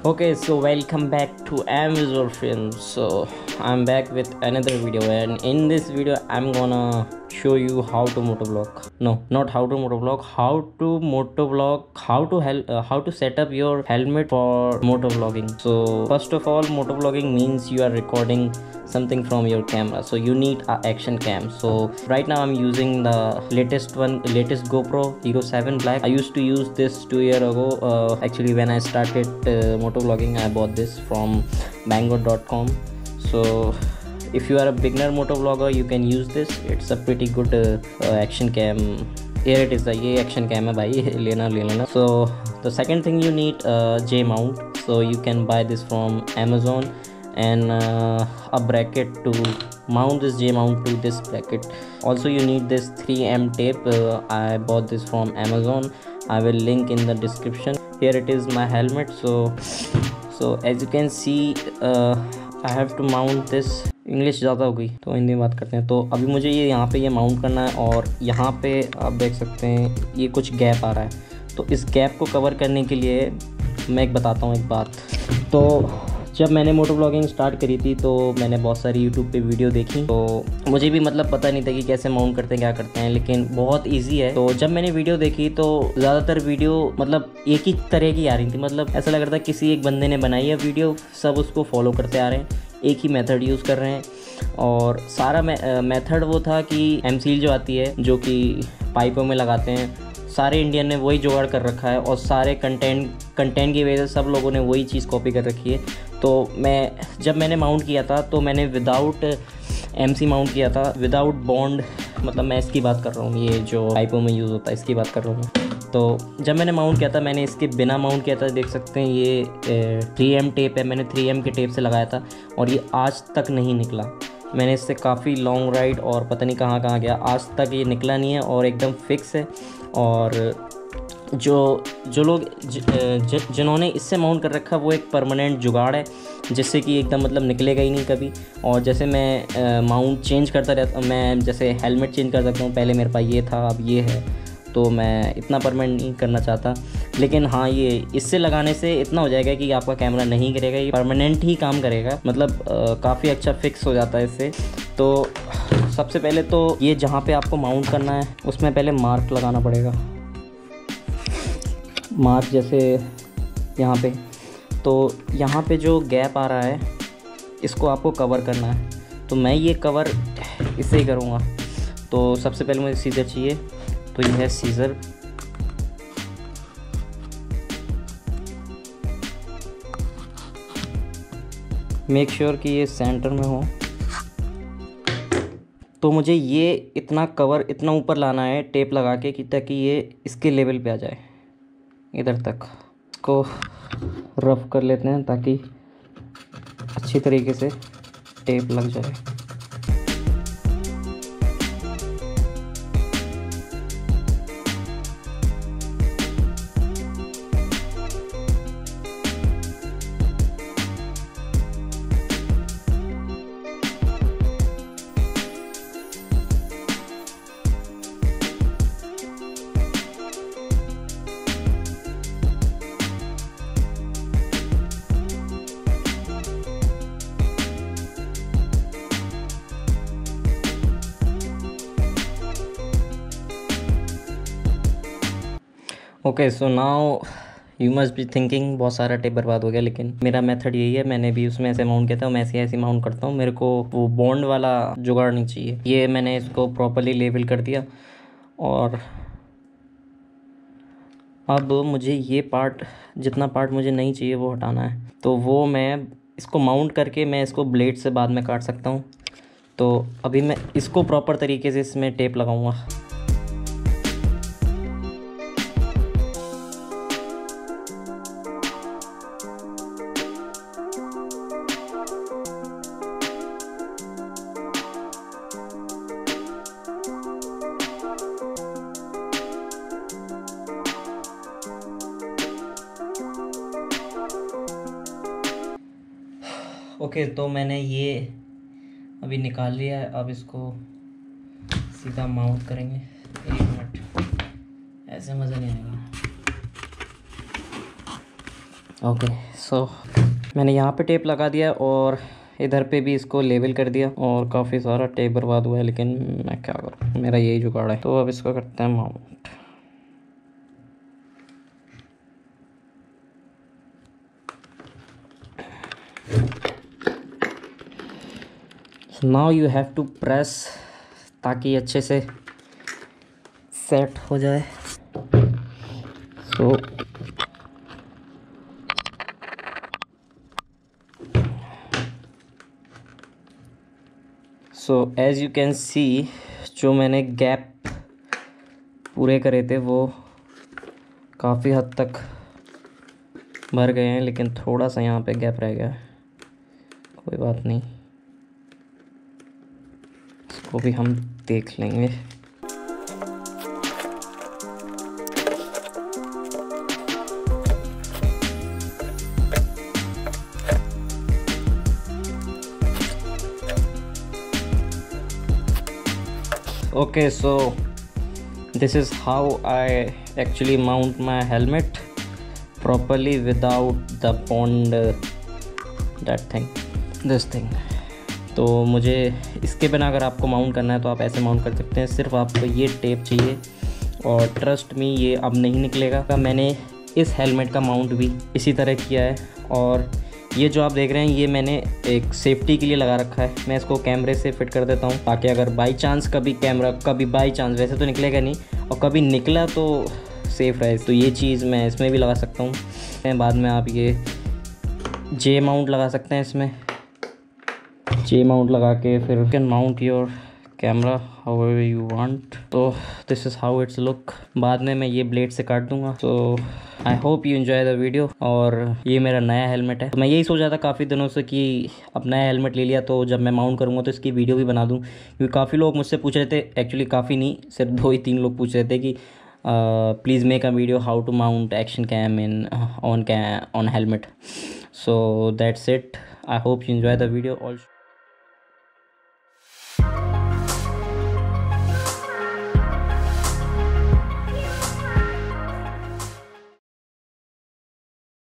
Okay, so welcome back to Amazon Films. So I'm back with another video, and in this video I'm gonna show you how to motovlog. No, not how to motovlog. How to set up your helmet for motovlogging. So first of all, motovlogging means you are recording something from your camera, so you need a action cam. So right now I'm using the latest GoPro Hero 7 Black. I used to use this 2 years ago. Actually, when I started motovlogging, I bought this from banggood.com. So if you are a beginner motovlogger, you can use this. It's a pretty good action cam. Here it is, ये action cam है भाई, लेना ले लेना. So the second thing you need J mount. So you can buy this from Amazon, and a bracket to mount this J mount to this bracket. Also you need this 3M tape. I bought this from Amazon. I will link in the description. Here it is my helmet. So as you can see, I have to mount this. English ज़्यादा हो गई तो हिंदी में बात करते हैं. तो अभी मुझे ये यहाँ पे ये माउंट करना है, और यहाँ पे आप देख सकते हैं ये कुछ गैप आ रहा है. तो इस गैप को कवर करने के लिए मैं एक बताता हूँ एक बात. तो जब मैंने मोटो ब्लॉगिंग स्टार्ट करी थी तो मैंने बहुत सारी यूट्यूब पे वीडियो देखी. तो मुझे भी मतलब पता नहीं था कि कैसे माउंट करते हैं, क्या करते हैं, लेकिन बहुत इजी है. तो जब मैंने वीडियो देखी तो ज़्यादातर वीडियो मतलब एक ही तरह की आ रही थी. मतलब ऐसा लग रहा था किसी एक बंदे ने बनाई है वीडियो, सब उसको फॉलो करते आ रहे हैं, एक ही मेथड यूज़ कर रहे हैं. और सारा मेथड वो था कि एमसील जो आती है, जो कि पाइपों में लगाते हैं, सारे इंडियन ने वही जुगाड़ कर रखा है, और सारे कंटेंट की वजह से सब लोगों ने वही चीज़ कॉपी कर रखी है. तो जब मैंने माउंट किया था तो मैंने विदाउट एमसी माउंट किया था, विदाउट बॉन्ड. मतलब मैं इसकी बात कर रहा हूँ, ये जो पाइपों में यूज़ होता है इसकी बात कर रहा हूँ. तो जब मैंने माउंट किया था, मैंने इसके बिना माउंट किया था. देख सकते हैं ये 3M टेप है, मैंने 3M के टेप से लगाया था, और ये आज तक नहीं निकला. मैंने इससे काफ़ी लॉन्ग राइड और पता नहीं कहाँ कहाँ गया, आज तक ये निकला नहीं है और एकदम फिक्स है. और जो लोग जिन्होंने इससे माउंट कर रखा, वो एक परमानेंट जुगाड़ है, जिससे कि एकदम मतलब निकलेगा ही नहीं कभी. और जैसे मैं माउंट चेंज करता रहता, मैं जैसे हेलमेट चेंज कर सकता हूँ. पहले मेरे पास ये था, अब ये है, तो मैं इतना परमानेंट नहीं करना चाहता. लेकिन हाँ, ये इससे लगाने से इतना हो जाएगा कि आपका कैमरा नहीं गिरेगा, ये परमानेंट ही काम करेगा. मतलब काफ़ी अच्छा फिक्स हो जाता है इससे. तो सबसे पहले तो ये जहाँ पे आपको माउंट करना है उसमें पहले मार्क लगाना पड़ेगा. मार्क जैसे यहाँ पे, तो यहाँ पे जो गैप आ रहा है इसको आपको कवर करना है. तो मैं ये कवर इससे ही करूँगा. तो सबसे पहले मुझे सीज़र चाहिए, तो ये है सीज़र. मेक श्योर कि ये सेंटर में हो. तो मुझे ये इतना कवर इतना ऊपर लाना है टेप लगा के, कि ताकि ये इसके लेवल पे आ जाए इधर तक. इसको रफ कर लेते हैं ताकि अच्छी तरीके से टेप लग जाए. Okay, so now you must be thinking बहुत सारा टेप बर्बाद हो गया, लेकिन मेरा मेथड यही है. मैंने भी उसमें ऐसे माउंट किया था, मैं ऐसे माउंट करता हूँ. मेरे को वो बॉन्ड वाला जुगाड़ नहीं चाहिए. ये मैंने इसको प्रॉपरली लेवल कर दिया, और अब मुझे ये पार्ट, जितना पार्ट मुझे नहीं चाहिए वो हटाना है. तो वो मैं इसको माउंट करके मैं इसको ब्लेड से बाद में काट सकता हूँ. तो अभी मैं इसको प्रॉपर तरीके से इसमें टेप लगाऊँगा. ओके, तो मैंने ये अभी निकाल लिया है. अब इसको सीधा माउंट करेंगे. 1 मिनट, ऐसे मज़ा नहीं आएगा. ओके सो मैंने यहाँ पे टेप लगा दिया और इधर पे भी इसको लेवल कर दिया और काफ़ी सारा टेप बर्बाद हुआ है, लेकिन मैं क्या करूँ, मेरा यही जुगाड़ है। तो अब इसको करते हैं mount. Now you have to press ताकि अच्छे से सेट हो जाए। So as you can see, जो मैंने गैप पूरे करे थे वो काफ़ी हद तक भर गए हैं, लेकिन थोड़ा सा यहाँ पे गैप रह गया है। कोई बात नहीं, इसको भी हम देख लेंगे। Okay, so this is how I actually mount my helmet properly without the bond this thing। तो मुझे इसके बिना अगर आपको माउंट करना है तो आप ऐसे माउंट कर सकते हैं। सिर्फ आपको ये टेप चाहिए और ट्रस्ट मी ये अब नहीं निकलेगा। मैंने इस हेलमेट का माउंट भी इसी तरह किया है और ये जो आप देख रहे हैं ये मैंने एक सेफ्टी के लिए लगा रखा है। मैं इसको कैमरे से फिट कर देता हूँ ताकि अगर बाई चांस कभी बाई चांस, वैसे तो निकलेगा नहीं, और कभी निकला तो सेफ़ रहे। तो ये चीज़ मैं इसमें भी लगा सकता हूँ। बाद में आप ये जे माउंट लगा सकते हैं। इसमें जे माउंट लगा के फिर you can mount your camera however you want. तो this is how it's look. बाद में मैं ये ब्लेड से काट दूंगा। तो I hope you enjoy the video. और ये मेरा नया हेलमेट है। तो मैं यही सोच रहा था काफ़ी दिनों से कि अब नया हेलमेट ले लिया तो जब मैं माउंट करूँगा तो इसकी वीडियो भी बना दूँ, क्योंकि काफ़ी लोग मुझसे पूछ रहे थे, एक्चुअली काफ़ी नहीं, सिर्फ 2 ही 3 लोग पूछ रहे थे कि please make a video how to mount action cam in on helmet. So that's it. I hope you enjoy the video also.